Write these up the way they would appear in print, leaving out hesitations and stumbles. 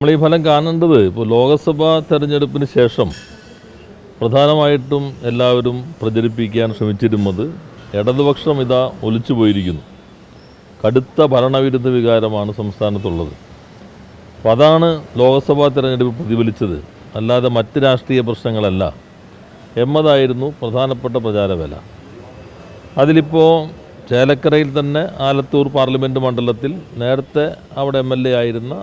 നമ്മൾ ഈ ഫലം കാണേണ്ടത് ഇപ്പോൾ ലോക്സഭാ തെരഞ്ഞെടുപ്പിന് ശേഷം പ്രധാനമായിട്ടും എല്ലാവരും പ്രചരിപ്പിക്കാൻ ശ്രമിച്ചിരുന്നത് ഇടതുപക്ഷം ഇതാ ഒലിച്ചു പോയിരിക്കുന്നു. കടുത്ത ഭരണവിരുദ്ധ വികാരമാണ് സംസ്ഥാനത്തുള്ളത്. അപ്പോൾ അതാണ് ലോക്സഭാ തെരഞ്ഞെടുപ്പ് പ്രതിഫലിച്ചത്, അല്ലാതെ മറ്റ് രാഷ്ട്രീയ പ്രശ്നങ്ങളല്ല എന്നതായിരുന്നു പ്രധാനപ്പെട്ട പ്രചാരവേല. അതിലിപ്പോൾ ചേലക്കരയിൽ തന്നെ ആലത്തൂർ പാർലമെൻറ്റ് മണ്ഡലത്തിൽ നേരത്തെ അവിടെ MLA ആയിരുന്ന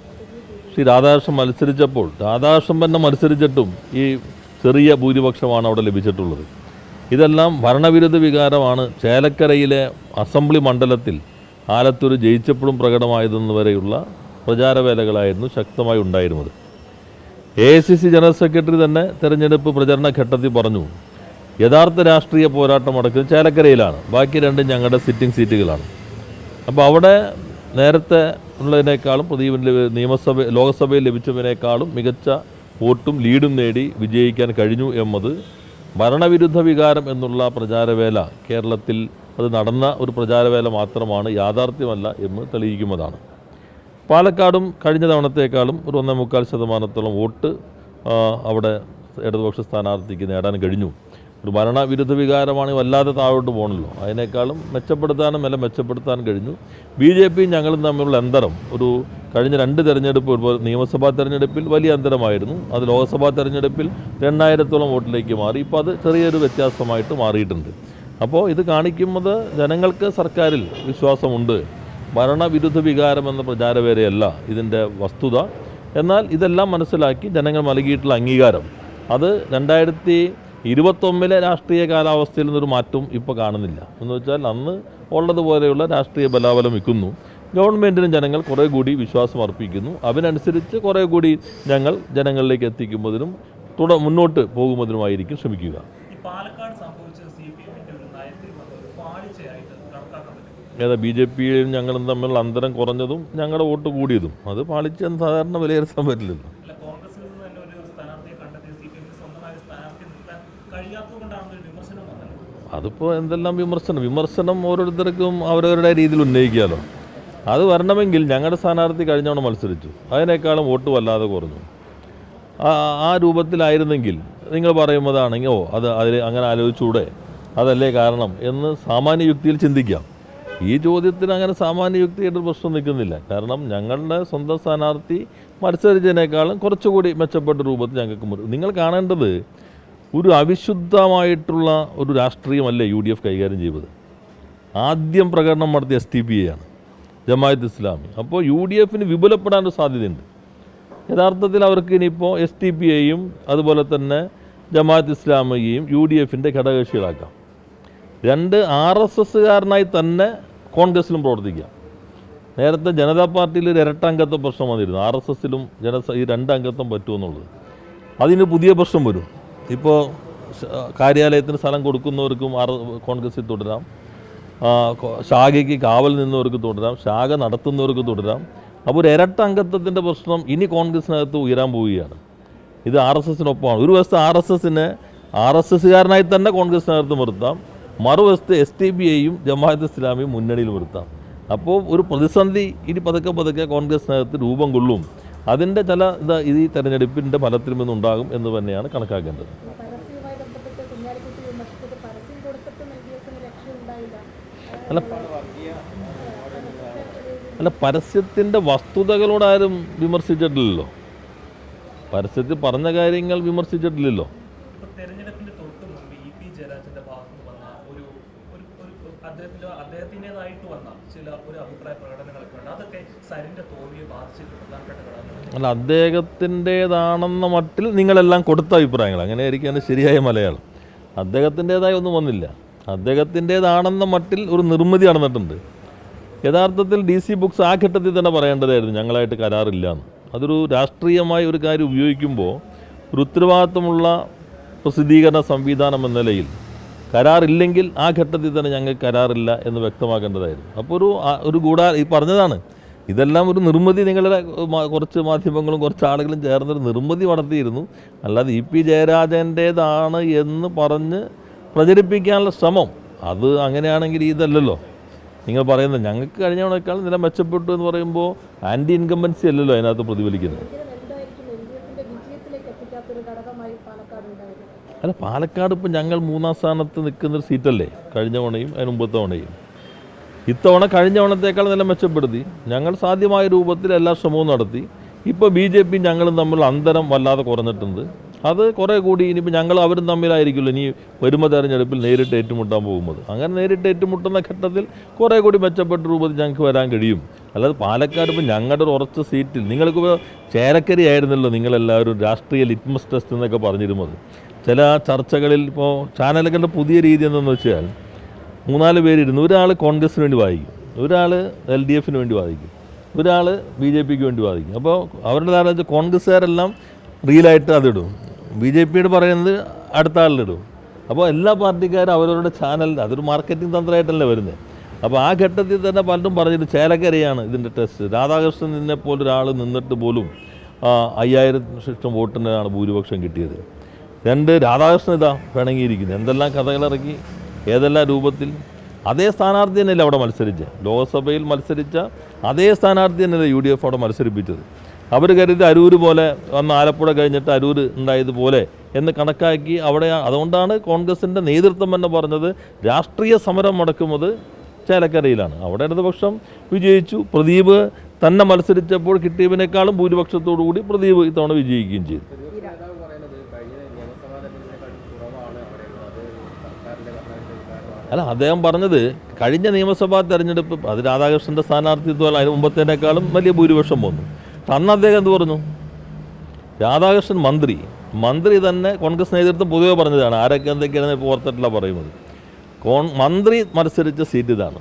ശ്രീ രാധാകൃഷ്ണൻ മത്സരിച്ചപ്പോൾ രാധാകൃഷ്ണൻ തന്നെ മത്സരിച്ചിട്ടും ഈ ചെറിയ ഭൂരിപക്ഷമാണ് അവിടെ ലഭിച്ചിട്ടുള്ളത്. ഇതെല്ലാം ഭരണവിരുദ്ധ വികാരമാണ് ചേലക്കരയിലെ അസംബ്ലി മണ്ഡലത്തിൽ ആലത്തൂർ ജയിച്ചപ്പോഴും പ്രകടമായതെന്ന് വരെയുള്ള പ്രചാരവേലകളായിരുന്നു ശക്തമായി ഉണ്ടായിരുന്നത്. AICC ജനറൽ സെക്രട്ടറി തന്നെ തെരഞ്ഞെടുപ്പ് പ്രചരണ ഘട്ടത്തിൽ പറഞ്ഞു, യഥാർത്ഥ രാഷ്ട്രീയ പോരാട്ടം നടക്കുന്നത് ചേലക്കരയിലാണ്, ബാക്കി രണ്ടും ഞങ്ങളുടെ സിറ്റിംഗ് സീറ്റുകളാണ്. അപ്പോൾ അവിടെ നേരത്തെ ഉള്ളതിനേക്കാളും പ്രദീപിന് ലോക്സഭയിൽ ലഭിച്ചതിനേക്കാളും മികച്ച വോട്ടും ലീഡും നേടി വിജയിക്കാൻ കഴിഞ്ഞു എന്നത് ഭരണവിരുദ്ധ വികാരം എന്നുള്ള പ്രചാരവേല കേരളത്തിൽ അത് നടന്ന ഒരു പ്രചാരവേല മാത്രമാണ്, യാഥാർത്ഥ്യമല്ല എന്ന് തെളിയിക്കുന്നതാണ്. പാലക്കാടും കഴിഞ്ഞ തവണത്തേക്കാളും ഒരു 1.25% വോട്ട് അവിടെ ഇടതുപക്ഷ സ്ഥാനാർത്ഥിക്ക് നേടാൻ കഴിഞ്ഞു. ഒരു ഭരണവിരുദ്ധ വികാരമാണ് വല്ലാതെ താഴോട്ട് പോകണല്ലോ, അതിനേക്കാളും മെച്ചപ്പെടുത്താൻ കഴിഞ്ഞു. BJP ഞങ്ങളും തമ്മിലുള്ള അന്തരം ഒരു കഴിഞ്ഞ 2 തെരഞ്ഞെടുപ്പ്, നിയമസഭാ തെരഞ്ഞെടുപ്പിൽ വലിയ അന്തരമായിരുന്നു, അത് ലോക്സഭാ തെരഞ്ഞെടുപ്പിൽ 2000-ഓളം വോട്ടിലേക്ക് മാറി. ഇപ്പോൾ അത് ചെറിയൊരു വ്യത്യാസമായിട്ട് മാറിയിട്ടുണ്ട്. അപ്പോൾ ഇത് കാണിക്കുന്നത് ജനങ്ങൾക്ക് സർക്കാരിൽ വിശ്വാസമുണ്ട്, ഭരണവിരുദ്ധ വികാരം എന്ന പ്രചാരവേലയല്ല ഇതിൻ്റെ വസ്തുത. എന്നാൽ ഇതെല്ലാം മനസ്സിലാക്കി ജനങ്ങൾ നൽകിയിട്ടുള്ള അംഗീകാരം അത് 2021 രാഷ്ട്രീയ കാലാവസ്ഥയിൽ നിന്നൊരു മാറ്റവും ഇപ്പോൾ കാണുന്നില്ല. എന്ന് വെച്ചാൽ അന്ന് ഉള്ളതുപോലെയുള്ള രാഷ്ട്രീയ ബലാബലം വയ്ക്കുന്നു. ഗവൺമെൻറ്റിനും ജനങ്ങൾ കുറേ കൂടി വിശ്വാസം അർപ്പിക്കുന്നു. അതിനനുസരിച്ച് കുറേ കൂടി ഞങ്ങൾ ജനങ്ങളിലേക്ക് എത്തിക്കുന്നതിനും മുന്നോട്ട് പോകുന്നതിനുമായിരിക്കും ശ്രമിക്കുക. ഏതാ BJPയും ഞങ്ങളും തമ്മിലുള്ള അന്തരം കുറഞ്ഞതും ഞങ്ങളുടെ വോട്ട് കൂടിയതും അത് പാളിച്ചെന്ന് സാധാരണ വിലയിരുത്താൻ പറ്റില്ലല്ലോ. അതിപ്പോൾ എന്തെല്ലാം വിമർശനം ഓരോരുത്തർക്കും അവരവരുടെ രീതിയിൽ ഉന്നയിക്കാമല്ലോ. അത് വരണമെങ്കിൽ ഞങ്ങളുടെ സ്ഥാനാർത്ഥി കഴിഞ്ഞവണ്ണം മത്സരിച്ചു, അതിനേക്കാളും വോട്ട് വല്ലാതെ കുറഞ്ഞു. ആ രൂപത്തിലായിരുന്നെങ്കിൽ നിങ്ങൾ പറയുന്നതാണെങ്കിൽ അതിൽ അങ്ങനെ ആലോചിച്ചൂടെ, അതല്ലേ കാരണം എന്ന് സാമാന്യ യുക്തിയിൽ ചിന്തിക്കാം. ഈ ചോദ്യത്തിന് അങ്ങനെ സാമാന്യ യുക്തിയായിട്ട് പ്രശ്നം നിൽക്കുന്നില്ല. കാരണം ഞങ്ങളുടെ സ്വന്തം സ്ഥാനാർത്ഥി മത്സരിച്ചതിനേക്കാളും കുറച്ചുകൂടി മെച്ചപ്പെട്ട രൂപത്തിൽ ഞങ്ങൾക്ക് നിങ്ങൾ കാണേണ്ടത് ഒരു അവിശുദ്ധമായിട്ടുള്ള ഒരു രാഷ്ട്രീയമല്ല UDF കൈകാര്യം ചെയ്തത്. ആദ്യം പ്രകടനം നടത്തിയ STPയാണ്, ജമാഅത്ത് ഇസ്ലാമി. അപ്പോൾ UDFന് വിപുലപ്പെടാനൊരു സാധ്യതയുണ്ട്. യഥാർത്ഥത്തിൽ അവർക്ക് ഇനിയിപ്പോൾ STPയെയും അതുപോലെ തന്നെ ജമാഅത്ത് ഇസ്ലാമിയെയും UDFൻ്റെ ഘടകകക്ഷികളാക്കാം. 2 RSSകാരനായി തന്നെ കോൺഗ്രസിലും പ്രവർത്തിക്കാം. നേരത്തെ ജനതാ പാർട്ടിയിൽ ഒരു ഇരട്ടംഗത്വ പ്രശ്നം വന്നിരുന്നു, RSSലും ഈ 2 അംഗത്വം പറ്റുമെന്നുള്ളത്. അതിന് പുതിയ പ്രശ്നം വരും. ഇപ്പോൾ കാര്യാലയത്തിന് സ്ഥലം കൊടുക്കുന്നവർക്കും കോൺഗ്രസിൽ തുടരാം, ശാഖയ്ക്ക് കാവൽ നിന്നവർക്ക് തുടരാം, ശാഖ നടത്തുന്നവർക്ക് തുടരാം. അപ്പോൾ ഒരു ഇരട്ട അംഗത്വത്തിൻ്റെ പ്രശ്നം ഇനി കോൺഗ്രസിനകത്ത് ഉയരാൻ പോവുകയാണ്. ഇത് RSSനൊപ്പമാണ്. ഒരു വശത്ത് RSSകാരനായി തന്നെ കോൺഗ്രസിനകത്ത് നിർത്താം, മറുവശത്ത് STPയെയും ജമാഅത്ത് ഇസ്ലാമിയും മുന്നണിയിൽ നിർത്താം. അപ്പോൾ ഒരു പ്രതിസന്ധി ഇനി പതുക്കെ കോൺഗ്രസിനകത്ത് രൂപം കൊള്ളും. അതിൻ്റെ ചില ഈ തെരഞ്ഞെടുപ്പിൻ്റെ ഫലത്തിൽ നിന്നുണ്ടാകും എന്ന് തന്നെയാണ് കണക്കാക്കേണ്ടത്. അല്ല പരസ്യത്തിൻ്റെ വസ്തുതകളോടാരും വിമർശിച്ചിട്ടില്ലല്ലോ, പരസ്യത്തിൽ പറഞ്ഞ കാര്യങ്ങൾ വിമർശിച്ചിട്ടില്ലല്ലോ. അല്ല അദ്ദേഹത്തിൻ്റേതാണെന്ന മട്ടിൽ നിങ്ങളെല്ലാം കൊടുത്ത അഭിപ്രായങ്ങൾ അങ്ങനെയായിരിക്കും അതിന് ശരിയായ മലയാളം. അദ്ദേഹത്തിൻ്റേതായി ഒന്നും വന്നില്ല. അദ്ദേഹത്തിൻ്റേതാണെന്ന മട്ടിൽ ഒരു നിർമ്മിതി നടന്നിട്ടുണ്ട്. യഥാർത്ഥത്തിൽ DC ബുക്സ് ആ ഘട്ടത്തിൽ തന്നെ പറയേണ്ടതായിരുന്നു ഞങ്ങളായിട്ട് കരാറില്ല എന്ന്. അതൊരു രാഷ്ട്രീയമായ ഒരു കാര്യം ഉപയോഗിക്കുമ്പോൾ ഒരു ഉത്തരവാദിത്വമുള്ള പ്രസിദ്ധീകരണ സംവിധാനം എന്ന നിലയിൽ കരാറില്ലെങ്കിൽ ആ ഘട്ടത്തിൽ തന്നെ ഞങ്ങൾക്ക് കരാറില്ല എന്ന് വ്യക്തമാക്കേണ്ടതായിരുന്നു. അപ്പോൾ ഒരു ഈ പറഞ്ഞതാണ്, ഇതെല്ലാം ഒരു നിർമ്മിതി, നിങ്ങളുടെ കുറച്ച് മാധ്യമങ്ങളും കുറച്ച് ആളുകളും ചേർന്നൊരു നിർമ്മിതി നടത്തിയിരുന്നു. അല്ലാതെ EP ജയരാജൻ്റേതാണ് എന്ന് പറഞ്ഞ് പ്രചരിപ്പിക്കാനുള്ള ശ്രമം അത് അങ്ങനെയാണെങ്കിൽ ഇതല്ലല്ലോ. നിങ്ങൾ പറയുന്നത് ഞങ്ങൾക്ക് കഴിഞ്ഞവണേക്കാൾ നില മെച്ചപ്പെട്ടു എന്ന് പറയുമ്പോൾ ആൻറ്റി ഇൻകംബൻസി അല്ലല്ലോ അതിനകത്ത് പ്രതിഫലിക്കുന്നത്. അല്ല, പാലക്കാട് ഇപ്പം ഞങ്ങൾ 3-ാം സ്ഥാനത്ത് നിൽക്കുന്നൊരു സീറ്റല്ലേ, കഴിഞ്ഞ തവണയും അതിന് മുമ്പത്തെ തവണയും. ഇത്തവണ കഴിഞ്ഞ തവണത്തേക്കാൾ നല്ല മെച്ചപ്പെടുത്തി. ഞങ്ങൾ സാധ്യമായ രൂപത്തിൽ എല്ലാ ശ്രമവും നടത്തി. ഇപ്പോൾ BJP ഞങ്ങളും തമ്മിൽ അന്തരം വല്ലാതെ കുറഞ്ഞിട്ടുണ്ട്. അത് കുറേ കൂടി ഇനിയിപ്പോൾ ഞങ്ങൾ അവരും തമ്മിലായിരിക്കുമല്ലോ ഇനി വരുന്ന തെരഞ്ഞെടുപ്പിൽ നേരിട്ട് ഏറ്റുമുട്ടാൻ പോകുന്നത്. അങ്ങനെ നേരിട്ട് ഏറ്റുമുട്ടുന്ന ഘട്ടത്തിൽ കുറേ കൂടി മെച്ചപ്പെട്ട രൂപത്തിൽ ഞങ്ങൾക്ക് വരാൻ കഴിയും. അല്ലാതെ പാലക്കാട് ഇപ്പോൾ ഞങ്ങളുടെ ഒരു ഉറച്ച സീറ്റിൽ നിങ്ങൾക്കിപ്പോൾ ചേലക്കരി ആയിരുന്നല്ലോ നിങ്ങളെല്ലാവരും രാഷ്ട്രീയ ലിറ്റ്മസ് ടെസ്റ്റ് എന്നൊക്കെ പറഞ്ഞിരുന്നത്. ചില ചർച്ചകളിൽ ഇപ്പോൾ ചാനലുകളുടെ പുതിയ രീതി എന്തെന്ന് വെച്ചാൽ 3-4 പേരിരുന്നു. ഒരാൾ കോൺഗ്രസിന് വേണ്ടി വാദിക്കും, ഒരാൾ LDFന് വേണ്ടി വാദിക്കും, ഒരാൾ BJPക്ക് വേണ്ടി വാദിക്കും. അപ്പോൾ അവരുടെ ധാരണ കോൺഗ്രസ്സുകാരെല്ലാം റീലായിട്ട് അതിടും, BJPയുടെ പറയുന്നത് അടുത്ത ആളിലിടും. അപ്പോൾ എല്ലാ പാർട്ടിക്കാരും അവരവരുടെ ചാനൽ, അതൊരു മാർക്കറ്റിംഗ് തന്ത്രമായിട്ടല്ലേ വരുന്നത്. അപ്പോൾ ആ ഘട്ടത്തിൽ തന്നെ പലരും പറഞ്ഞിട്ട് ചേലക്കരയാണ് ഇതിൻ്റെ ടെസ്റ്റ്. രാധാകൃഷ്ണൻ നിന്നെപ്പോലൊരാൾ നിന്നിട്ട് പോലും 5000 വോട്ടിനാണ് ഭൂരിപക്ഷം കിട്ടിയത്. 2 രാധാകൃഷ്ണൻ ഇതാ പിണങ്ങിയിരിക്കുന്നത്. എന്തെല്ലാം കഥകളിറക്കി, ഏതെല്ലാം രൂപത്തിൽ. അതേ സ്ഥാനാർത്ഥി തന്നെയല്ലേ അവിടെ മത്സരിച്ച്, ലോക്സഭയിൽ മത്സരിച്ച അതേ സ്ഥാനാർത്ഥി തന്നെയല്ലേ UDF അവിടെ മത്സരിപ്പിച്ചത്. അവർ കരുതി അരൂർ പോലെ വന്ന് ആലപ്പുഴ കഴിഞ്ഞിട്ട് അരൂർ ഉണ്ടായതുപോലെ എന്ന് കണക്കാക്കി അവിടെ. അതുകൊണ്ടാണ് കോൺഗ്രസിൻ്റെ നേതൃത്വം തന്നെ പറഞ്ഞത് രാഷ്ട്രീയ സമരം നടക്കുന്നത് ചേലക്കരയിലാണ്. അവിടെ ഇടതുപക്ഷം വിജയിച്ചു. പ്രദീപ് തന്നെ മത്സരിച്ചപ്പോൾ കിട്ടിയതിനേക്കാളും ഭൂരിപക്ഷത്തോടു കൂടി പ്രദീപ് ഇത്തവണ വിജയിക്കുകയും ചെയ്തു. അല്ല, അദ്ദേഹം പറഞ്ഞത് കഴിഞ്ഞ നിയമസഭാ തെരഞ്ഞെടുപ്പ് അത് രാധാകൃഷ്ണൻ്റെ സ്ഥാനാർത്ഥിത്വം അതിന് മുമ്പത്തേനേക്കാളും വലിയ ഭൂരിപക്ഷം വന്നു. അന്ന് അദ്ദേഹം എന്ത് പറഞ്ഞു? രാധാകൃഷ്ണൻ മന്ത്രി തന്നെ കോൺഗ്രസ് നേതൃത്വം പൊതുവെ പറഞ്ഞതാണ്. ആരൊക്കെ എന്തൊക്കെയാണ് ഇപ്പോൾ ഓർത്തിട്ടില്ല പറയുന്നത്. മന്ത്രി മത്സരിച്ച സീറ്റ് ഇതാണ്.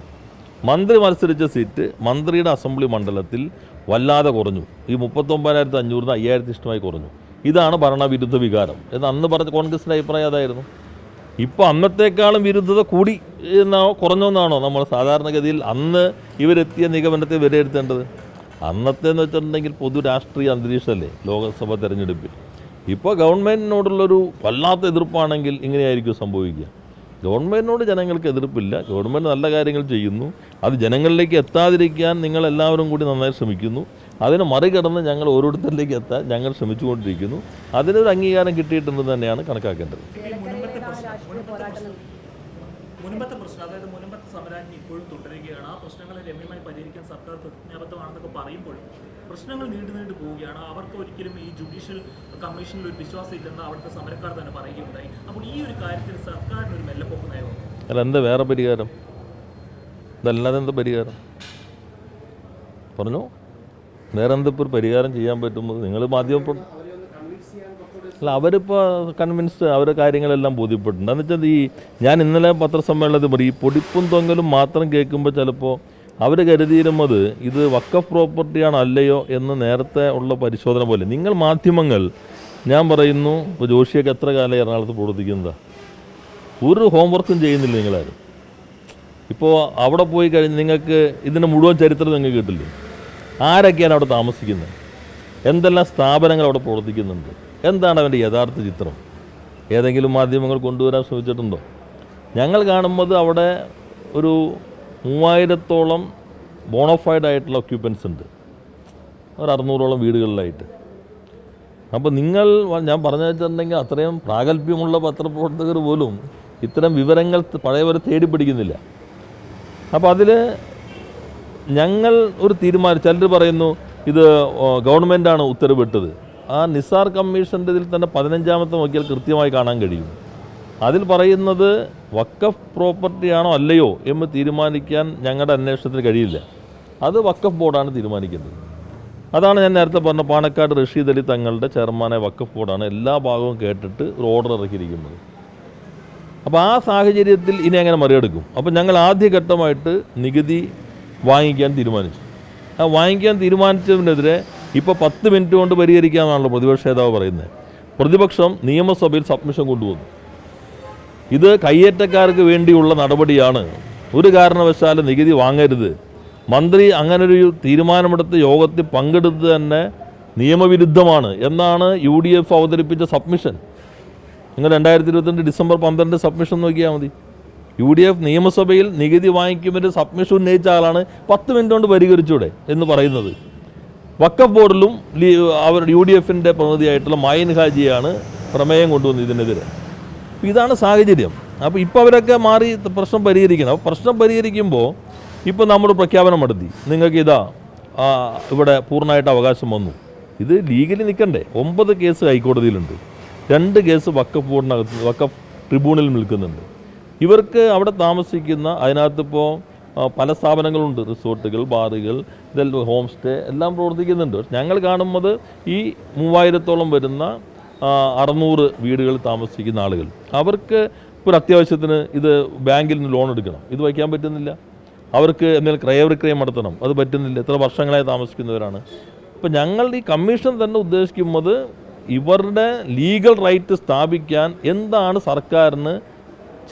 മന്ത്രി മത്സരിച്ച സീറ്റ് മന്ത്രിയുടെ അസംബ്ലി മണ്ഡലത്തിൽ വല്ലാതെ കുറഞ്ഞു. ഈ 39,500 5000 ഇഷ്ടമായി കുറഞ്ഞു. ഇതാണ് ഭരണവിരുദ്ധ വികാരം എന്ന് അന്ന് പറഞ്ഞ കോൺഗ്രസിൻ്റെ അഭിപ്രായം അതായിരുന്നു. ഇപ്പോൾ അന്നത്തേക്കാളും വിരുദ്ധത കൂടി എന്നാണോ കുറഞ്ഞെന്നാണോ നമ്മൾ സാധാരണഗതിയിൽ അന്ന് ഇവരെത്തിയ നിഗമനത്തെ വിലയിരുത്തേണ്ടത്? അന്നത്തേന്ന് വെച്ചിട്ടുണ്ടെങ്കിൽ പൊതു രാഷ്ട്രീയ അന്തരീക്ഷമല്ലേ ലോക്സഭ തെരഞ്ഞെടുപ്പിൽ. ഇപ്പോൾ ഗവൺമെൻറ്റിനോടുള്ളൊരു വല്ലാത്ത എതിർപ്പാണെങ്കിൽ ഇങ്ങനെയായിരിക്കും സംഭവിക്കുക. ഗവൺമെൻറ്റിനോട് ജനങ്ങൾക്ക് എതിർപ്പില്ല, ഗവൺമെൻറ് നല്ല കാര്യങ്ങൾ ചെയ്യുന്നു. അത് ജനങ്ങളിലേക്ക് എത്താതിരിക്കാൻ നിങ്ങളെല്ലാവരും കൂടി നന്നായി ശ്രമിക്കുന്നു. അതിന് മറികടന്ന് ഞങ്ങൾ ഓരോരുത്തരിലേക്ക് എത്താൻ ഞങ്ങൾ ശ്രമിച്ചുകൊണ്ടിരിക്കുന്നു. അതിനൊരു അംഗീകാരം കിട്ടിയിട്ടുണ്ടെന്ന് തന്നെയാണ് കണക്കാക്കേണ്ടത്. മുൻപത്തെ പ്രശ്നം, അതായത് മുൻപത്തെ സമരം ഇപ്പോഴും തുടരുകയാണ്. ആ പ്രശ്നങ്ങളെ രമ്യമായി പരിഹരിക്കാൻ സർക്കാർ പ്രതിജ്ഞാബദ്ധമാണെന്നൊക്കെ പറയുമ്പോഴും പ്രശ്നങ്ങൾ നീണ്ടു പോവുകയാണ്. അവർക്ക് ഒരിക്കലും ഈ ജുഡീഷ്യൽ കമ്മീഷനിൽ ഒരു വിശ്വാസം ഇല്ലെന്ന് അവിടുത്തെ സമരക്കാർ തന്നെ പറയുകയുണ്ടായി. അപ്പോൾ ഈ ഒരു കാര്യത്തിൽ സർക്കാരിന് ഒരു മെല്ലപ്പൊക്ക് നയമാണ്. അല്ല, എന്താ വേറെ പരിഹാരം? ഇതല്ലാതെ എന്താ പരിഹാരം പറഞ്ഞു? വേറെ എന്തിപ്പോൾ ഒരു പരിഹാരം ചെയ്യാൻ പറ്റുന്നത്? നിങ്ങൾ മാധ്യമ അല്ല, അവരിപ്പോൾ കൺവിൻസ്ഡ്, അവരുടെ കാര്യങ്ങളെല്ലാം ബോധ്യപ്പെട്ടിട്ടുണ്ട്. എന്ന് വെച്ചാൽ ഞാൻ ഇന്നലെ പത്രസമ്മേളനത്തിൽ പറയും, ഈ പൊടിപ്പും തൊങ്ങലും മാത്രം കേൾക്കുമ്പോൾ ചിലപ്പോൾ അവർ കരുതിയിരുന്നത് ഇത് വഖഫ് പ്രോപ്പർട്ടിയാണോ അല്ലയോ എന്ന് നേരത്തെ ഉള്ള പരിശോധന പോലെ. നിങ്ങൾ മാധ്യമങ്ങൾ, ഞാൻ പറയുന്നു, ഇപ്പോൾ ജോഷിയൊക്കെ എത്ര കാലം എറണാകുളത്ത് പ്രവർത്തിക്കുന്നതാണ്, ഒരു ഹോംവർക്കും ചെയ്യുന്നില്ല നിങ്ങളാരും. ഇപ്പോൾ അവിടെ പോയി കഴിഞ്ഞ് നിങ്ങൾക്ക് ഇതിൻ്റെ മുഴുവൻ ചരിത്രം നിങ്ങൾക്ക് കിട്ടില്ലേ? ആരൊക്കെയാണ് അവിടെ താമസിക്കുന്നത്, എന്തെല്ലാം സ്ഥാപനങ്ങൾ അവിടെ പ്രവർത്തിക്കുന്നുണ്ട്, എന്താണ് അവൻ്റെ യഥാർത്ഥ ചിത്രം? ഏതെങ്കിലും മാധ്യമങ്ങൾ കൊണ്ടുവരാൻ ശ്രമിച്ചിട്ടുണ്ടോ? ഞങ്ങൾ കാണുന്നത് അവിടെ ഒരു 3000-ഓളം ബോണോഫൈഡ് ആയിട്ടുള്ള ഒക്യുപ്പൻസ് ഉണ്ട്, ഒരു 600-ഓളം വീടുകളിലായിട്ട്. അപ്പോൾ നിങ്ങൾ, ഞാൻ പറഞ്ഞു വെച്ചിട്ടുണ്ടെങ്കിൽ അത്രയും പ്രാഗൽഭ്യമുള്ള പത്രപ്രവർത്തകർ പോലും ഇത്തരം വിവരങ്ങൾ പഴയവരെ തേടി പിടിക്കുന്നില്ല. അപ്പോൾ അതിൽ ഞങ്ങൾ ഒരു തീരുമാനം, ചിലർ പറയുന്നു ഇത് ഗവൺമെൻറ്റാണ് ഉത്തരവിട്ടത്. ആ നിസാർ കമ്മീഷൻ്റെ ഇതിൽ തന്നെ 15-ാമത്തെ നോക്കിയാൽ കൃത്യമായി കാണാൻ കഴിയും. അതിൽ പറയുന്നത് വഖഫ് പ്രോപ്പർട്ടിയാണോ അല്ലയോ എന്ന് തീരുമാനിക്കാൻ ഞങ്ങളുടെ അന്വേഷണത്തിന് കഴിയില്ല. അത് വഖഫ് ബോർഡാണ് തീരുമാനിക്കുന്നത്. അതാണ് ഞാൻ നേരത്തെ പറഞ്ഞ പാണക്കാട് റഷീദ് അലി തങ്ങളുടെ ചെയർമാനായ വഖഫ് ബോർഡാണ് എല്ലാ ഭാഗവും കേട്ടിട്ട് ഒരു ഓർഡർ ഇറക്കിയിരിക്കുന്നത്. അപ്പോൾ ആ സാഹചര്യത്തിൽ ഇനി എങ്ങനെ മറികടക്കും? അപ്പോൾ ഞങ്ങൾ ആദ്യഘട്ടമായിട്ട് നികുതി വാങ്ങിക്കാൻ തീരുമാനിച്ചു. ആ വാങ്ങിക്കാൻ തീരുമാനിച്ചതിനെതിരെ ഇപ്പോൾ 10 മിനിറ്റ് കൊണ്ട് പരിഹരിക്കാമെന്നാണല്ലോ പ്രതിപക്ഷ നേതാവ് പറയുന്നത്. പ്രതിപക്ഷം നിയമസഭയിൽ സബ്മിഷൻ കൊണ്ടുവന്നു. ഇത് കയ്യേറ്റക്കാർക്ക് വേണ്ടിയുള്ള നടപടിയാണ്, ഒരു കാരണവശാലും നികുതി വാങ്ങരുത്. മന്ത്രി അങ്ങനൊരു തീരുമാനമെടുത്ത യോഗത്തിൽ പങ്കെടുത്ത് തന്നെ നിയമവിരുദ്ധമാണ് എന്നാണ് UDF അവതരിപ്പിച്ച സബ്മിഷൻ. നിങ്ങൾ 2022 ഡിസംബർ 12 സബ്മിഷൻ നോക്കിയാൽ മതി. UDF നിയമസഭയിൽ നികുതി വാങ്ങിക്കുമ്പോൾ സബ്മിഷൻ ഉന്നയിച്ച ആളാണ് 10 മിനിറ്റ് കൊണ്ട് പരിഹരിച്ചൂടെ എന്ന് പറയുന്നത്. വഖഫ് ബോർഡിലും അവരുടെ UDFൻ്റെ പ്രതിനിധിയായിട്ടുള്ള മൈൻ ഹാജിയാണ് പ്രമേയം കൊണ്ടുവന്നത് ഇതിനെതിരെ. അപ്പോൾ ഇതാണ് സാഹചര്യം. അപ്പോൾ ഇപ്പോൾ അവരൊക്കെ മാറി പ്രശ്നം പരിഹരിക്കണം. അപ്പോൾ പ്രശ്നം പരിഹരിക്കുമ്പോൾ ഇപ്പോൾ നമ്മൾ പ്രഖ്യാപനം നടത്തി, നിങ്ങൾക്ക് ഇവിടെ പൂർണ്ണമായിട്ട് അവകാശം വന്നു. ഇത് ലീഗലി നിൽക്കണ്ടേ? 9 കേസ് ഹൈക്കോടതിയിലുണ്ട്, 2 കേസ് വഖഫ് ബോർഡിനകത്ത് വഖഫ് ട്രിബ്യൂണലിൽ നിൽക്കുന്നുണ്ട്. ഇവർക്ക് അവിടെ താമസിക്കുന്ന അതിനകത്തിപ്പോൾ പല സ്ഥാപനങ്ങളുണ്ട്, റിസോർട്ടുകൾ, ബാറുകൾ, ഇതെല്ലാം ഹോം സ്റ്റേ എല്ലാം പ്രവർത്തിക്കുന്നുണ്ട്. ഞങ്ങൾ കാണുന്നത് ഈ 3000-ഓളം വരുന്ന 600 വീടുകളിൽ താമസിക്കുന്ന ആളുകൾ, അവർക്ക് ഒരു അത്യാവശ്യത്തിന് ഇത് ബാങ്കിൽ നിന്ന് ലോൺ എടുക്കണം, ഇത് വയ്ക്കാൻ പറ്റുന്നില്ല. അവർക്ക് എന്തെങ്കിലും ക്രയവിക്രയം നടത്തണം, അത് പറ്റുന്നില്ല. എത്ര വർഷങ്ങളായി താമസിക്കുന്നവരാണ്. അപ്പോൾ ഞങ്ങൾ ഈ കമ്മീഷൻ തന്നെ ഉദ്ദേശിക്കുന്നത് ഇവരുടെ ലീഗൽ റൈറ്റ് സ്ഥാപിക്കാൻ എന്താണ് സർക്കാരിന്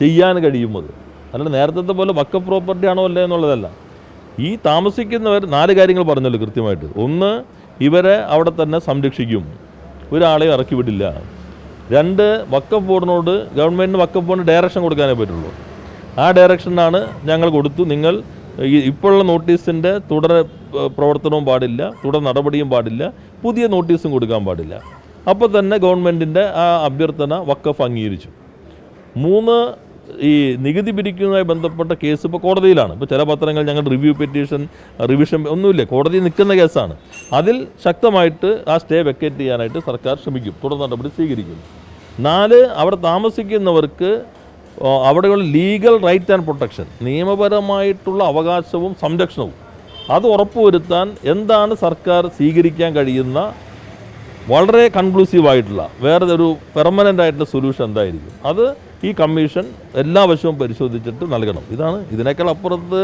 ചെയ്യാൻ കഴിയുന്നത്. അല്ലാണ്ട് നേരത്തെ പോലെ വഖഫ് പ്രോപ്പർട്ടി ആണോ അല്ലേ എന്നുള്ളതല്ല. ഈ താമസിക്കുന്നവർ 4 കാര്യങ്ങൾ പറഞ്ഞല്ലോ കൃത്യമായിട്ട്. ഒന്ന്, ഇവരെ അവിടെ തന്നെ സംരക്ഷിക്കും, ഒരാളെയും ഇറക്കി വിടില്ല. 2, വഖഫ് ബോർഡിനോട് ഗവൺമെൻറ്റിന് വഖഫ് ബോർഡിന് ഡയറക്ഷൻ കൊടുക്കാനേ പറ്റുള്ളൂ. ആ ഡയറക്ഷനാണ് ഞങ്ങൾ കൊടുത്തു. നിങ്ങൾ ഇപ്പോഴുള്ള നോട്ടീസിൻ്റെ തുടർ പ്രവർത്തനവും പാടില്ല, തുടർ നടപടിയും പാടില്ല, പുതിയ നോട്ടീസും കൊടുക്കാൻ പാടില്ല. അപ്പോൾ തന്നെ ഗവൺമെൻറ്റിൻ്റെ ആ അഭ്യർത്ഥന വഖഫ് അംഗീകരിച്ചു. 3, ഈ നികുതി പിരിക്കുന്നതുമായി ബന്ധപ്പെട്ട കേസ് ഇപ്പോൾ കോടതിയിലാണ്. ഇപ്പോൾ ചില പത്രങ്ങൾ ഞങ്ങൾ റിവിഷൻ ഒന്നുമില്ല, കോടതി നിൽക്കുന്ന കേസാണ്. അതിൽ ശക്തമായിട്ട് ആ സ്റ്റേ വെക്കേറ്റ് ചെയ്യാനായിട്ട് സർക്കാർ ശ്രമിക്കും, തുടർ നടപടി സ്വീകരിക്കും. 4, അവിടെ താമസിക്കുന്നവർക്ക് അവിടെയുള്ള ലീഗൽ റൈറ്റ് ആൻഡ് പ്രൊട്ടക്ഷൻ, നിയമപരമായിട്ടുള്ള അവകാശവും സംരക്ഷണവും അത് ഉറപ്പുവരുത്താൻ എന്താണ് സർക്കാർ സ്വീകരിക്കാൻ കഴിയുന്ന വളരെ കൺക്ലൂസീവായിട്ടുള്ള വേറെ ഒരു പെർമനൻ്റ് ആയിട്ടുള്ള സൊല്യൂഷൻ എന്തായിരിക്കും, അത് ഈ കമ്മീഷൻ എല്ലാ വശവും പരിശോധിച്ചിട്ട് നൽകണം. ഇതാണ്. ഇതിനേക്കാൾ അപ്പുറത്ത്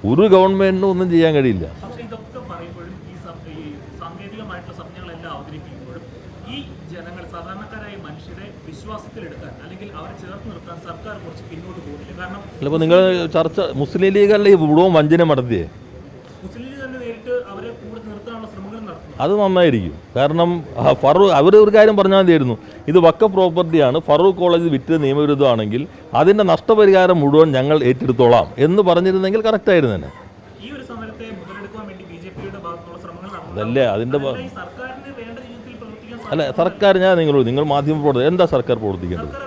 ഒരു ഗവൺമെൻറ്റിനും ഒന്നും ചെയ്യാൻ കഴിയില്ല. പക്ഷേ ഇതൊക്കെ പറയുമ്പോഴും ഈ സാങ്കേതികമായിട്ടുള്ള സംജ്ഞകളെല്ലാം അവതരിപ്പിക്കുമ്പോഴും ഈ ജനങ്ങൾ, സാധാരണക്കാരായ മനുഷ്യരെ വിശ്വാസത്തിലെടുക്കാൻ അല്ലെങ്കിൽ അവരെ ചേർത്ത് നിർത്താൻ സർക്കാർ കുറച്ച് പിന്നോട്ട് പോകുന്നില്ല. കാരണം ഇപ്പോൾ നിങ്ങൾ ചർച്ച മുസ്ലിം ലീഗല്ലേ ഇവിടവും വഞ്ചന നടത്തിയേ, മുസ്ലിം ലീഗ് തന്നെ നേരിട്ട് അവരെ കൂടെ നിർത്താനുള്ള ശ്രമങ്ങൾ നടത്തുന്നു. അത് നന്നായിരിക്കും. കാരണം അവർ ഒരു കാര്യം പറഞ്ഞാൽ മതിയായിരുന്നു, ഇത് വഖഫ് പ്രോപ്പർട്ടിയാണ്, ഫറൂഖ് കോളേജ് വിറ്റ് നിയമവിരുദ്ധമാണെങ്കിൽ അതിൻ്റെ നഷ്ടപരിഹാരം മുഴുവൻ ഞങ്ങൾ ഏറ്റെടുത്തോളാം എന്ന് പറഞ്ഞിരുന്നെങ്കിൽ കറക്റ്റായിരുന്നു തന്നെ. ഈ ഒരു സമരത്തെ മുതലെടുക്കാൻ വേണ്ടി BJPയുടെ ഭാഗത്തുള്ള ശ്രമങ്ങൾ അതല്ലേ അതിൻ്റെ സർക്കാരിന് വേണ്ട രീതിയിൽ പ്രവർത്തിക്കാൻ അല്ല സർക്കാർ. നിങ്ങൾ മാധ്യമ പ്രവർത്തകർ എന്താ സർക്കാർ പ്രവർത്തിക്കേണ്ടത്?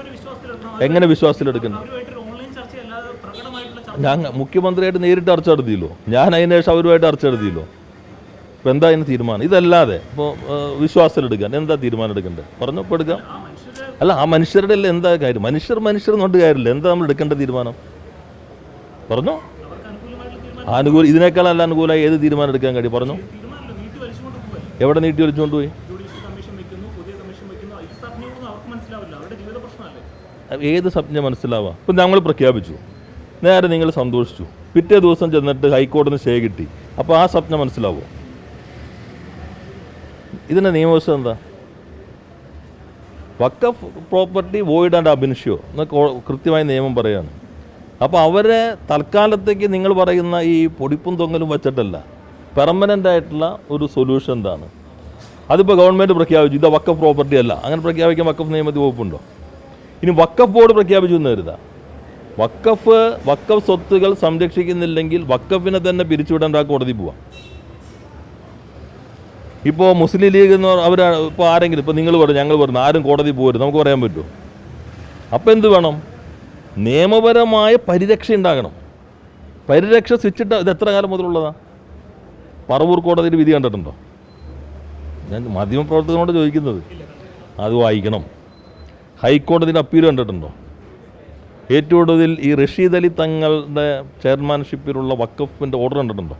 എങ്ങനെ വിശ്വാസത്തിലെടുക്കണം? ഓൺലൈൻ ചർച്ച അല്ലാതെ പ്രകടമായിട്ടുള്ള ഞാൻ മുഖ്യമന്ത്രിയായിട്ട് നേരിട്ട് ചർച്ച നടത്തിയല്ലോ, ഞാൻ അതിന് ശേഷം അവരുമായിട്ട് ചർച്ച നടത്തിയല്ലോ. ഇപ്പോൾ എന്താ അതിന് തീരുമാനം? ഇതല്ലാതെ ഇപ്പോൾ വിശ്വാസത്തിലെടുക്കാൻ എന്താ തീരുമാനം എടുക്കേണ്ടത്? പറഞ്ഞു ഇപ്പോൾ എടുക്കാം. അല്ല, ആ മനുഷ്യരുടെ അല്ലേ എന്താ കാര്യം? മനുഷ്യർ കൊണ്ട് കാര്യമില്ല. എന്താ നമ്മൾ എടുക്കേണ്ട തീരുമാനം? പറഞ്ഞോ. ഇതിനേക്കാൾ നല്ല അനുകൂലമായി ഏത് തീരുമാനം എടുക്കാൻ കഴിയും? പറഞ്ഞു. എവിടെ നീട്ടി വലിച്ചുകൊണ്ട് പോയി? ഏത് സ്വപ്നം മനസ്സിലാവാം? ഇപ്പം ഞങ്ങൾ പ്രഖ്യാപിച്ചു, നേരെ നിങ്ങൾ സന്തോഷിച്ചു, പിറ്റേ ദിവസം ചെന്നിട്ട് ഹൈക്കോടതിന് സ്റ്റേ കിട്ടി. അപ്പോൾ ആ സ്വപ്നം മനസ്സിലാവുമോ? ഇതിൻ്റെ നിയമവശം എന്താ? വഖഫ് പ്രോപ്പർട്ടി വോയിഡ് ആൻഡ് അബിൻഷ്യോ എന്ന് കൃത്യമായ നിയമം പറയുകയാണ്. അപ്പോൾ അവരെ തൽക്കാലത്തേക്ക് നിങ്ങൾ പറയുന്ന ഈ പൊടിപ്പും തൊങ്ങലും വച്ചിട്ടല്ല, പെർമനൻ്റ് ആയിട്ടുള്ള ഒരു സൊല്യൂഷൻ എന്താണ്? അതിപ്പോൾ ഗവൺമെൻറ് പ്രഖ്യാപിച്ചു ഇത് വഖഫ് പ്രോപ്പർട്ടി അല്ല, അങ്ങനെ പ്രഖ്യാപിക്കാൻ വഖഫ് നിയമത്തിൽ വകുപ്പുണ്ടോ? ഇനി വഖഫ് ബോർഡ് പ്രഖ്യാപിച്ചു എന്ന് കരുതാം, വഖഫ് സ്വത്തുകൾ സംരക്ഷിക്കുന്നില്ലെങ്കിൽ വഖഫിനെ തന്നെ പിരിച്ചുവിടാൻ കോടതി പോവാം. ഇപ്പോൾ മുസ്ലിം ലീഗ് എന്ന് അവർ ഇപ്പോൾ ആരെങ്കിലും, ഇപ്പോൾ നിങ്ങൾ പറഞ്ഞു, ഞങ്ങൾ പറഞ്ഞു, ആരും കോടതി പോകരുത്, നമുക്ക് പറയാൻ പറ്റുമോ? അപ്പോൾ എന്ത് വേണം? നിയമപരമായ പരിരക്ഷ ഉണ്ടാകണം. പരിരക്ഷ സ്വിച്ചിട്ട് ഇത് എത്ര കാലം മുതലുള്ളതാണ്? പറവൂർ കോടതിയിൽ വിധി കണ്ടിട്ടുണ്ടോ? ഞാൻ മാധ്യമപ്രവർത്തകനോട് ചോദിക്കുന്നത്. അത് വായിക്കണം. ഹൈക്കോടതിയുടെ അപ്പീൽ കണ്ടിട്ടുണ്ടോ? ഏറ്റവും കൂടുതൽ ഈ റഷീദ് അലി തങ്ങളുടെ ചെയർമാൻഷിപ്പിലുള്ള വഖഫിൻ്റെ ഓർഡർ കണ്ടിട്ടുണ്ടോ?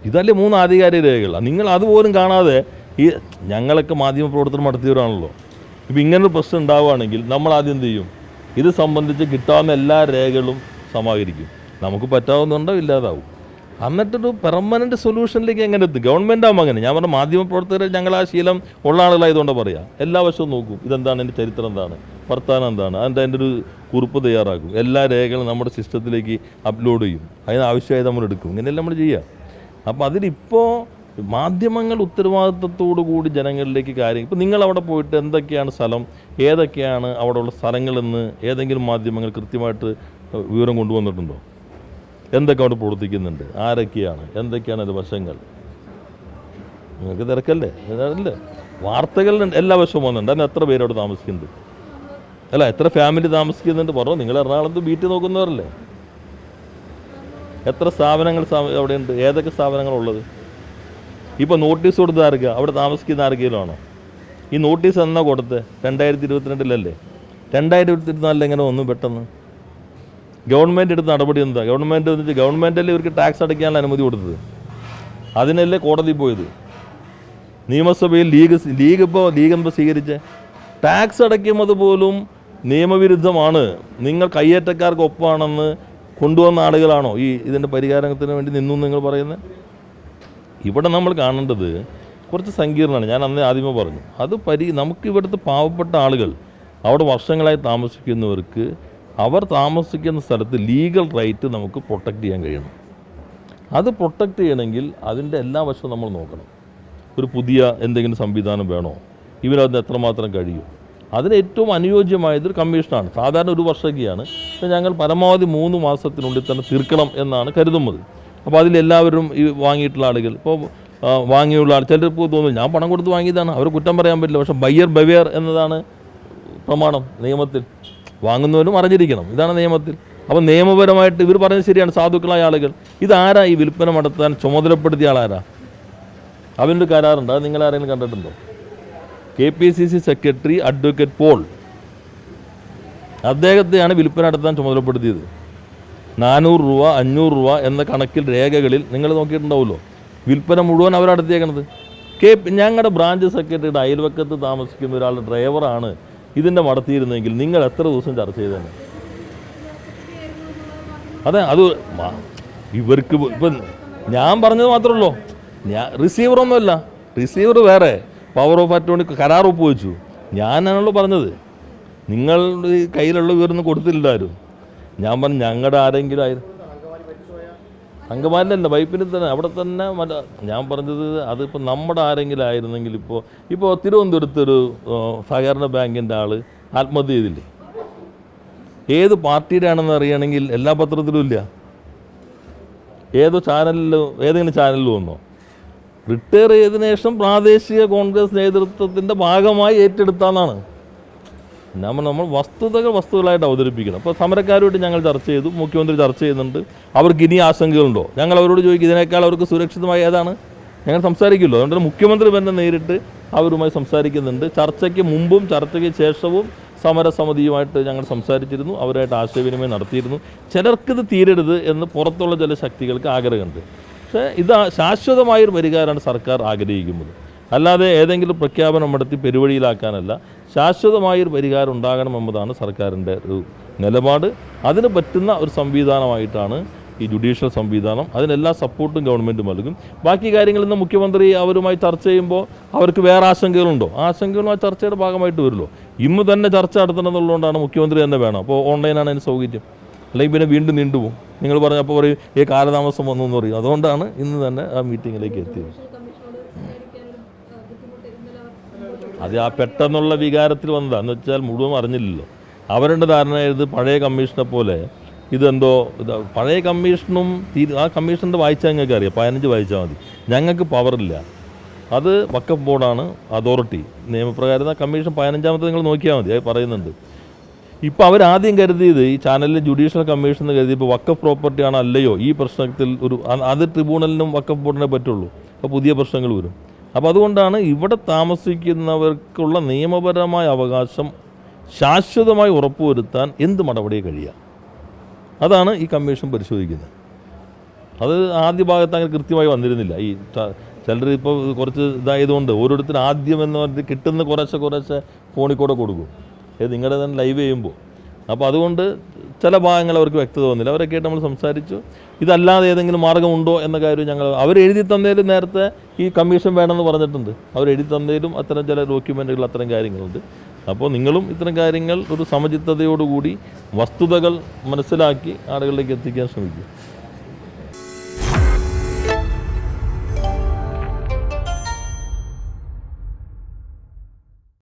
ഇതല്ലേ 3 ആധികാരിക രേഖകൾ. നിങ്ങൾ അതുപോലും കാണാതെ ഈ ഞങ്ങളൊക്കെ മാധ്യമപ്രവർത്തനം നടത്തിയവരാണല്ലോ. ഇപ്പോൾ ഇങ്ങനൊരു പ്രശ്നം ഉണ്ടാവുകയാണെങ്കിൽ നമ്മൾ ആദ്യം എന്ത് ചെയ്യും? ഇത് സംബന്ധിച്ച് കിട്ടാവുന്ന എല്ലാ രേഖകളും സമാഹരിക്കും. നമുക്ക് പറ്റാവുന്നുണ്ടോ ഇല്ലാതാവും. എന്നിട്ടൊരു പെർമനൻറ്റ് സൊല്യൂഷനിലേക്ക് എങ്ങനെ എത്തും? ഗവൺമെൻറ് ആകുമ്പോൾ അങ്ങനെ. ഞാൻ പറഞ്ഞ മാധ്യമപ്രവർത്തകർ ഞങ്ങൾ ആ ശീലം ഉള്ള ആളുകളായതുകൊണ്ട് പറയാം. എല്ലാ വശവും നോക്കും, ഇതെന്താണ്, എൻ്റെ ചരിത്രം എന്താണ്, വർത്താനം എന്താണ്, അതിൻ്റെ ഒരു കുറിപ്പ് തയ്യാറാക്കും, എല്ലാ രേഖകളും നമ്മുടെ സിസ്റ്റത്തിലേക്ക് അപ്ലോഡ് ചെയ്യും, അതിനാവശ്യമായി നമ്മൾ എടുക്കും. ഇങ്ങനെയെല്ലാം നമ്മൾ ചെയ്യുക. അപ്പോൾ അതിലിപ്പോൾ മാധ്യമങ്ങൾ ഉത്തരവാദിത്വത്തോടു കൂടി ജനങ്ങളിലേക്ക് കാര്യം, ഇപ്പോൾ നിങ്ങളവിടെ പോയിട്ട് എന്തൊക്കെയാണ് സ്ഥലം, ഏതൊക്കെയാണ് അവിടെയുള്ള സ്ഥലങ്ങളെന്ന് ഏതെങ്കിലും മാധ്യമങ്ങൾ കൃത്യമായിട്ട് വിവരം കൊണ്ടുവന്നിട്ടുണ്ടോ? എന്തൊക്കെ അവിടെ പ്രവർത്തിക്കുന്നുണ്ട്, ആരൊക്കെയാണ്, എന്തൊക്കെയാണ് അത് വശങ്ങൾ? നിങ്ങൾക്ക് തിരക്കല്ലേ, അതല്ലേ വാർത്തകളിൽ എല്ലാ വശവും വന്നിട്ടുണ്ട്. അതിന് എത്ര പേര് അവിടെ താമസിക്കുന്നുണ്ട്, അല്ല എത്ര ഫാമിലി താമസിക്കുന്നുണ്ട് പറഞ്ഞു. നിങ്ങൾ എറണാകുളത്ത് ബീറ്റ് നോക്കുന്നവരല്ലേ, എത്ര സ്ഥാപനങ്ങൾ അവിടെയുണ്ട്, ഏതൊക്കെ സ്ഥാപനങ്ങളുള്ളത്? ഇപ്പോൾ നോട്ടീസ് കൊടുത്ത് ആർക്കുക, അവിടെ താമസിക്കുന്ന ആർക്കെങ്കിലും ആണോ? ഈ നോട്ടീസ് എന്നാ കൊടുത്ത് 2022 2024 എങ്ങനെ വന്നു പെട്ടെന്ന്? ഗവൺമെൻറ് എടുത്ത നടപടി എന്താ? ഗവൺമെൻറ്റല്ലേ ഇവർക്ക് ടാക്സ് അടയ്ക്കാനുള്ള അനുമതി കൊടുത്തത്, അതിനല്ലേ കോടതി പോയത്. നിയമസഭയിൽ ലീഗ് ഇപ്പോൾ സ്വീകരിച്ച ടാക്സ് അടയ്ക്കുന്നത് പോലും നിയമവിരുദ്ധമാണ്, നിങ്ങൾ കയ്യേറ്റക്കാർക്ക് ഒപ്പാണെന്ന് കൊണ്ടുവന്ന ആളുകളാണോ ഇതിൻ്റെ പരിഹാരത്തിന് വേണ്ടി നിന്നു നിങ്ങൾ പറയുന്നത്? ഇവിടെ നമ്മൾ കാണേണ്ടത് കുറച്ച് സങ്കീർണ്ണമാണ്. ഞാൻ അന്ന് ആദ്യമേ പറഞ്ഞു, അത് നമുക്ക് ഇവിടുത്തെ പാവപ്പെട്ട ആളുകൾ അവിടെ വർഷങ്ങളായി താമസിക്കുന്നവർക്ക് അവർ താമസിക്കുന്ന സ്ഥലത്ത് ലീഗൽ റൈറ്റ് നമുക്ക് പ്രൊട്ടക്റ്റ് ചെയ്യാൻ കഴിയണം. അത് പ്രൊട്ടക്റ്റ് ചെയ്യണമെങ്കിൽ അതിൻ്റെ എല്ലാ വശവും നമ്മൾ നോക്കണം. ഒരു പുതിയ എന്തെങ്കിലും സംവിധാനം വേണോ, ഇവരതിന് എത്രമാത്രം കഴിയും, അതിന് ഏറ്റവും അനുയോജ്യമായതൊരു കമ്മീഷനാണ്. സാധാരണ 1 വർഷമൊക്കെയാണ്, ഞങ്ങൾ പരമാവധി 3 മാസത്തിനുള്ളിൽ തന്നെ തീർക്കണം എന്നാണ് കരുതുന്നത്. അപ്പോൾ അതിലെല്ലാവരും ഈ വാങ്ങിയിട്ടുള്ള ആളുകൾ, ഇപ്പോൾ വാങ്ങിയുള്ള ആൾ ചിലർക്ക് തോന്നുന്നു ഞാൻ പണം കൊടുത്ത് വാങ്ങിയതാണ്, അവർ കുറ്റം പറയാൻ പറ്റില്ല. പക്ഷേ ബയ്യർ ബവേർ എന്നതാണ് പ്രമാണം നിയമത്തിൽ, വാങ്ങുന്നവരും അറിഞ്ഞിരിക്കണം, ഇതാണ് നിയമത്തിൽ. അപ്പോൾ നിയമപരമായിട്ട് ഇവർ പറയുന്നത് ശരിയാണ്, സാധുക്കളായ ആളുകൾ. ഇതാരാ ഈ വിൽപ്പന നടത്താൻ ചുമതലപ്പെടുത്തിയ ആളാരാ? അവൻ്റെ കരാറുണ്ട്, അത് നിങ്ങളാരെങ്കിലും കണ്ടിട്ടുണ്ടോ? KPCC സെക്രട്ടറി അഡ്വക്കേറ്റ് പോൾ, അദ്ദേഹത്തെയാണ് വിൽപ്പന നടത്താൻ ചുമതലപ്പെടുത്തിയത്. 400 രൂപ 500 രൂപ എന്ന കണക്കിൽ രേഖകളിൽ നിങ്ങൾ നോക്കിയിട്ടുണ്ടാവുമല്ലോ. വിൽപ്പന മുഴുവൻ അവരടത്തിയേക്കണത്. ഞങ്ങളുടെ ബ്രാഞ്ച് സെക്രട്ടറിയുടെ അയൽവക്കത്ത് താമസിക്കുന്ന ഒരാളുടെ ഡ്രൈവറാണ് ഇതിൻ്റെ നടത്തിയിരുന്നെങ്കിൽ നിങ്ങൾ എത്ര ദിവസം ചർച്ച ചെയ്തേനെ? അതെ, അത് ഇവർക്ക് ഇപ്പം ഞാൻ പറഞ്ഞത് മാത്രമല്ലോ, റിസീവറൊന്നുമല്ല, റിസീവർ വേറെ, പവർ ഓഫ് അറ്റോർണി കരാർ ഒപ്പുവെച്ചു. ഞാനാണല്ലോ പറഞ്ഞത്, നിങ്ങൾ കയ്യിലുള്ള വിവരമൊന്നും കൊടുത്തില്ലാരും. ഞാൻ പറഞ്ഞു ഞങ്ങളുടെ ആരെങ്കിലും ആയിരുന്നു, അങ്കമാലിലല്ല വൈപ്പിന് തന്നെ, അവിടെ തന്നെ ഞാൻ പറഞ്ഞത് അതിപ്പോൾ നമ്മുടെ ആരെങ്കിലും ആയിരുന്നെങ്കിൽ ഇപ്പോൾ തിരുവനന്തപുരത്തൊരു സഹകരണ ബാങ്കിൻ്റെ ആൾ ആത്മഹത്യ ചെയ്തില്ലേ? ഏത് പാർട്ടിയുടെ ആണെന്ന് അറിയണമെങ്കിൽ എല്ലാ പത്രത്തിലും ഇല്ല, ഏതെങ്കിലും ചാനലിൽ വന്നോ? റിട്ടയർ ചെയ്തതിനു ശേഷം പ്രാദേശിക കോൺഗ്രസ് നേതൃത്വത്തിൻ്റെ ഭാഗമായി ഏറ്റെടുത്താന്നാണ്. നമ്മൾ വസ്തുതകളായിട്ട് അവതരിപ്പിക്കണം. അപ്പോൾ സമരക്കാരുമായിട്ട് ഞങ്ങൾ ചർച്ച ചെയ്തു, മുഖ്യമന്ത്രി ചർച്ച ചെയ്യുന്നുണ്ട്. അവർക്ക് ഇനി ആശങ്കകളുണ്ടോ? ഞങ്ങൾ അവരോട് ചോദിക്കും, ഇതിനേക്കാൾ അവർക്ക് സുരക്ഷിതമായ ഏതാണ്? ഞങ്ങൾ സംസാരിക്കുമല്ലോ. അതുകൊണ്ട് മുഖ്യമന്ത്രി തന്നെ നേരിട്ട് അവരുമായി സംസാരിക്കുന്നുണ്ട്. ചർച്ചയ്ക്ക് മുമ്പും ചർച്ചയ്ക്ക് ശേഷവും സമരസമിതിയുമായിട്ട് ഞങ്ങൾ സംസാരിച്ചിരുന്നു, അവരായിട്ട് ആശയവിനിമയം നടത്തിയിരുന്നു. ചിലർക്കിത് തീരരുത് എന്ന് പുറത്തുള്ള ചില ശക്തികൾക്ക് ആഗ്രഹമുണ്ട്. പക്ഷേ ഇത് ശാശ്വതമായൊരു പരിഹാരമാണ് സർക്കാർ ആഗ്രഹിക്കുന്നത്, അല്ലാതെ ഏതെങ്കിലും പ്രഖ്യാപനം നടത്തി പെരുവഴിയിലാക്കാനല്ല. ശാശ്വതമായൊരു പരിഹാരം ഉണ്ടാകണമെന്നതാണ് സർക്കാരിൻ്റെ ഒരു നിലപാട്. അതിന് പറ്റുന്ന ഒരു സംവിധാനമായിട്ടാണ് ഈ ജുഡീഷ്യൽ സംവിധാനം. അതിനെല്ലാ സപ്പോർട്ടും ഗവൺമെൻറ് നൽകും. ബാക്കി കാര്യങ്ങളിൽ നിന്ന് മുഖ്യമന്ത്രി അവരുമായി ചർച്ച ചെയ്യുമ്പോൾ അവർക്ക് വേറെ ആശങ്കകളുണ്ടോ? ആശങ്കകളും ആ ചർച്ചയുടെ ഭാഗമായിട്ട് വരുമല്ലോ. ഇന്ന് തന്നെ ചർച്ച നടത്തണമെന്നുള്ളതുകൊണ്ടാണ് മുഖ്യമന്ത്രി തന്നെ വേണം. അപ്പോൾ ഓൺലൈനാണ് അതിന് സൗകര്യം, അല്ലെങ്കിൽ പിന്നെ വീണ്ടും നീണ്ടുപോകും. നിങ്ങൾ പറഞ്ഞപ്പോൾ പറയും കാലതാമസം വന്നു എന്ന് പറയും. അതുകൊണ്ടാണ് ഇന്ന് തന്നെ ആ മീറ്റിങ്ങിലേക്ക് എത്തിയത്. അത് ആ പെട്ടെന്നുള്ള വികാരത്തിൽ വന്നതാണ്. എന്ന് വെച്ചാൽ മുഴുവൻ അറിഞ്ഞില്ലല്ലോ. അവരുടെ ധാരണ ഇത് പഴയ കമ്മീഷനെ പോലെ ഇതെന്തോ പഴയ കമ്മീഷനും ആ കമ്മീഷൻ്റെ വായിച്ചാൽ ഞങ്ങൾക്ക് അറിയാം, 15 വായിച്ചാൽ മതി. ഞങ്ങൾക്ക് പവറില്ല, അത് വഖഫ് ബോർഡാണ് അതോറിറ്റി. നിയമപ്രകാരം ആ കമ്മീഷൻ 15ാമത്തെ നിങ്ങൾ നോക്കിയാൽ മതി, അത് പറയുന്നുണ്ട്. ഇപ്പോൾ അവരാദ്യം കരുതിയത് ഈ ചാനലിൽ ജുഡീഷ്യൽ കമ്മീഷൻ എന്ന് കരുതിയപ്പോൾ വഖഫ് പ്രോപ്പർട്ടി ആണോ അല്ലയോ ഈ പ്രശ്നത്തിൽ അത് ട്രിബ്യൂണലിനും വഖഫ് ബോർഡിനെ പറ്റുള്ളൂ. അപ്പോൾ പുതിയ പ്രശ്നങ്ങൾ വരും. അപ്പോൾ അതുകൊണ്ടാണ് ഇവിടെ താമസിക്കുന്നവർക്കുള്ള നിയമപരമായ അവകാശം ശാശ്വതമായി ഉറപ്പുവരുത്താൻ എന്ത് നടപടിയെ കഴിയുക, അതാണ് ഈ കമ്മീഷൻ പരിശോധിക്കുന്നത്. അത് ആദ്യ ഭാഗത്ത് അങ്ങനെ കൃത്യമായി വന്നിരുന്നില്ല. ഈ ചിലർ ഇപ്പോൾ കുറച്ച് ഇതായതുകൊണ്ട് ഓരോരുത്തരും ആദ്യം എന്ന് പറഞ്ഞിട്ട് കിട്ടുന്ന കുറേശ്ശെ ഫോണിൽ കൂടെ കൊടുക്കും, നിങ്ങളുടെ തന്നെ ലൈവ് ചെയ്യുമ്പോൾ. അപ്പോൾ അതുകൊണ്ട് ചില ഭാഗങ്ങൾ അവർക്ക് വ്യക്തത വന്നില്ല. അവരൊക്കെയായിട്ട് നമ്മൾ സംസാരിച്ചു. ഇതല്ലാതെ ഏതെങ്കിലും മാർഗ്ഗമുണ്ടോ എന്ന കാര്യം അവരെഴുതി തന്നതിലും നേരത്തെ ഈ കമ്മീഷൻ വേണമെന്ന് പറഞ്ഞിട്ടുണ്ട്. അവരെഴുതി തന്നതിലും അത്തരം ചില ഡോക്യുമെൻറ്റുകൾ അത്തരം കാര്യങ്ങളുണ്ട്. അപ്പോൾ നിങ്ങളും ഇത്തരം കാര്യങ്ങൾ ഒരു സമചിത്തതയോടുകൂടി വസ്തുതകൾ മനസ്സിലാക്കി ആളുകളിലേക്ക് എത്തിക്കാൻ ശ്രമിക്കുക.